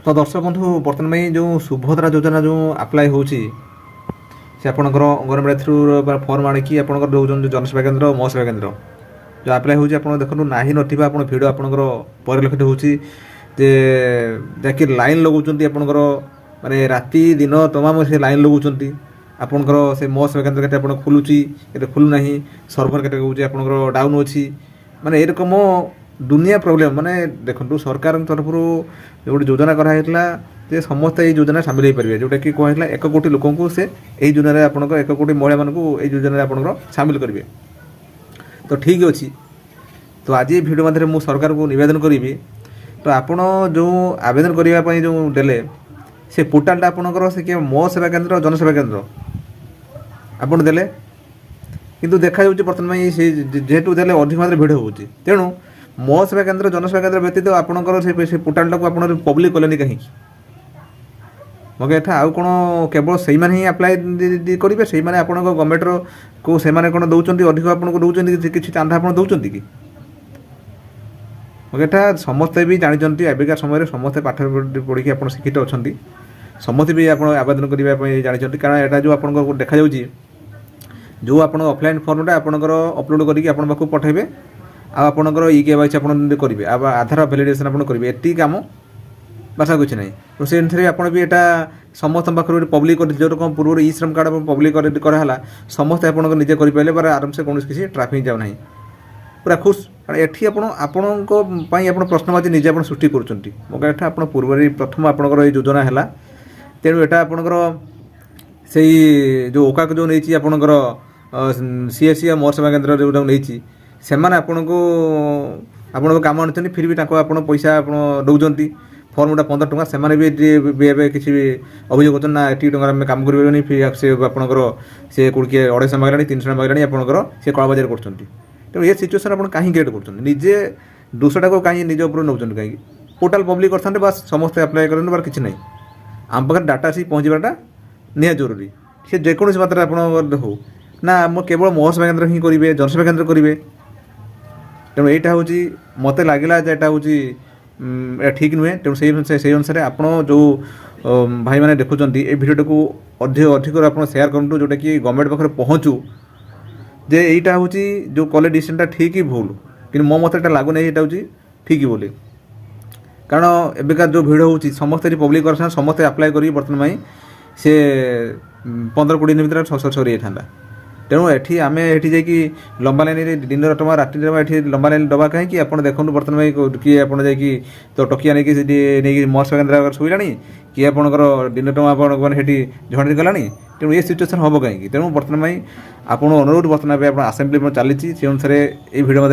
तो दर्शक बंधु बर्तमान में जो सुभद्रा योजना जो आप्लाय होची से आपणकर अंगनवाड़ी थ्रू फर्म आणिकी आपणकर दौरान जनसेवा केन्द्र मो सेवा केन्द्र जो आप्लाय होची आप देखो ना नथिबा आपण भिडियो आपणकर परिलक्षित होची जे जाकि लाइन लगाउछन्ती आपणकर माने राति दिन तमाम से लाइन लगाउछन्ती आपणकर से मो सेवा केन्द्र केते आपण खुलुची केते खुलु नाही सर्वर केते कहउची आपणकर डाउन अछि माने ए रकम दुनिया प्रोब्लेम माने देखो सरकार तरफ जो योजना कराइला जे समस्त ये योजना सामिल हो पारे जोटा कि कहला 1 कोटी लोक से यही योजना आप 1 कोटी महिला मानक योजना आप सामिल करेंगे। तो ठीक अच्छी तो आज ये भिडियो मध्य मुझे सरकार को निवेदन करी तो आपण जो आवेदन करने जो देले से पोर्टालटा आपंकर से क्या मो सेवा केन्द्र जनसेवा केन्द्र आपड़ देले किंतु देखा बर्तमान जेहेतु देले अधिक मात्रा भिड़ हो तेणु मो सेवा केन्द्र जनसेवा केन्द्र व्यतीत आपंकर से पोर्टालटा को आप पब्लिक कले कहीं मगे एठा आउ कोन केवल सही माने ही अप्लाई करिवे सही माने आपन गवर्नमेंट रो को से माने कोन दउचंती अधिक आपन को दउचंती किछि चांदा आपन दउचंती कि मगे एठा समस्त भी जानिचंती एबिका समय रे समस्त पाठ पढी के आपन शिक्षित अछंती समस्त भी आपन आवेदन करिवा पय जानिचंती कारण एटा जो आपन को देखा जाउची जो आपन ऑफलाइन फॉर्मटा आपनकर अपलोड करिके आपन बाकू पठाइबे आ आपनकर ई केवाईसी आपन करिवे आ आधार वैलिडेशन आपन करिवे एती काम बासा कुछ नहीं तो से अनुसार आप भी यहाँ समस्त पाखे पब्लिक कर जो रकम पूर्व ई श्रम कार्ड पब्लिक कराला समस्त आप निजे करें बार आराम से कौन किसी ट्राफिक जाऊना पूरा खुश कारण एटी आप प्रश्नवाची निजे आप सृष्टि कर पूर्व प्रथम आपंकर योजना है तेणु यहाँ आपंकर से जो ओका जो नहीं आपंकर सीएससी मोर सेवा केन्द्र जो नहीं से आपन को काम आनी फिर भी आप पैसा आप दौरान फर्मटा 15 टंका से किसी अभियोग कर ना एटी टंका आम काम करें फिर से आपंकर से कौड़े 250 मागला 300 मागला आपंकर से कलाबाजार कर तेणु ये सिचुएसन आप कहीं क्रिएट कर निजे दोषटा को कहीं निज उपर नौ कहीं पोर्टाल पब्लिक करते बास समस्त अप्लाई करें बार किसी नहीं आम पाखे डाटा सी पहुँचवाटा निहा जरूरी सी जेकोसी मात्रा आप हो ना केवल मो सेवा केन्द्र ही करेंगे जनसेवा केन्द्र करेंगे तेणु यहाँ हूँ मत लगे यहाँ हूँ ठीक नुहे तेणु से अनुसार आप जो भाई मैंने देखुं ये भिडियो को अधिक आप सेयार करूँ जोटा कि गवर्नमेंट पाखे पहुँचू जे यहीटा हूँ जो कले डिसीजनटा ठीक ही भूल कि मो मत लगुना यहाँ हूँ ठीक बोली कारण एबिका जो भिड़ हो समस्त पब्लिक कर समस्त आप्लाय कर बर्तमान से 15-20 दिन भर सरी था तेणु एठी आम एठी जाकि लंबा लाइन दिन टमा राति ये लंबा लाइन दबा कहीं आप देखो बर्तमान किए आप तो टकिया नहीं मो सेवा केन्द्र शुला कि आपंकर दिन टमा आपठी झड़ी गला तेणु ये सिचुएसन हम कहीं तेणु बर्तमान आप अनुरोध बर्तमान आप आसेम्बली चली से अनुसार ये भिडियो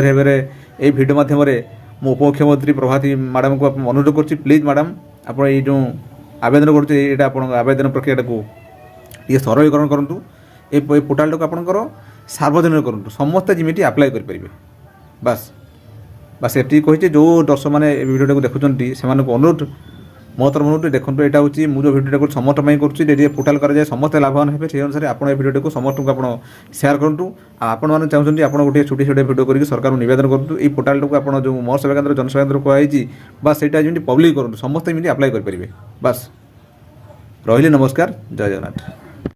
ये भिडियो मध्यम मो उपमुख्यमंत्री प्रभाती मैडम को अनुरोध कर प्लीज मैडम आप जो आवेदन कर आवेदन प्रक्रिया को ये सरलीकरण करूँ ये पोर्टाल को आपंकर सार्वजनिक करूँ समस्ते जमी आप्लाय करेंगे बास बास ये कही जो दर्शक मैंने भिडियो को देखुं से अनुरोध मो तरफ अनुरोध देखो यहाँ हूँ मुझे भिडियो को समस्त करुँचे पोर्टाल कराए समस्त लाभवान है से अनुसार आप भिडियो को समस्त को आप सेयार करूँ आपण मैंने चाहते आप गोटे छोटी छोटे भिडियो करके सरकार को निवेदन करूँ ये पोर्टाल को आप जो मोर सेवा केन्द्र जनसेवा केन्द्र कहुई बास से जमी पब्लिक करूँ समस्त जमी आप्लाय करेंगे बास रही नमस्कार जय जगन्नाथ।